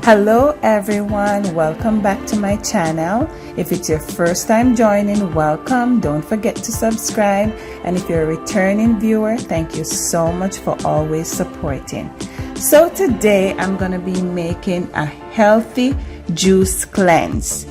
Hello everyone, welcome back to my channel. If it's your first time joining, welcome. Don't forget to subscribe, and if you're a returning viewer, thank you so much for always supporting. So today I'm going to be making a healthy juice cleanse.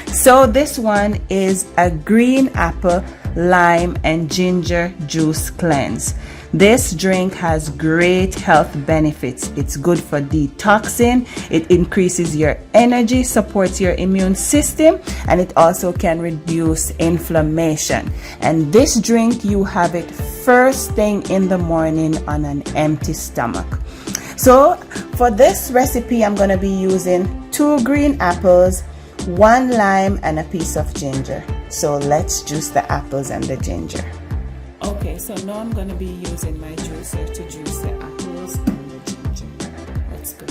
So this one is a green apple, lime and ginger juice cleanse. This drink has great health benefits. It's good for detoxing, it increases your energy, supports your immune system, and it also can reduce inflammation. And this drink, you have it first thing in the morning on an empty stomach. So for this recipe, I'm going to be using 2 green apples, 1 lime and a piece of ginger. So let's juice the apples and the ginger. Okay, so now I'm going to be using my juicer to juice the apples and the ginger. Let's go.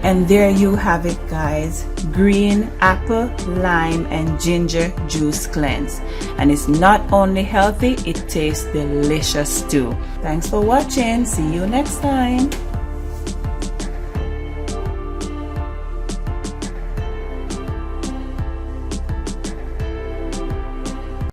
And there you have it, guys. Green apple, lime and ginger juice cleanse. And it's not only healthy, it tastes delicious too. Thanks for watching. See you next time.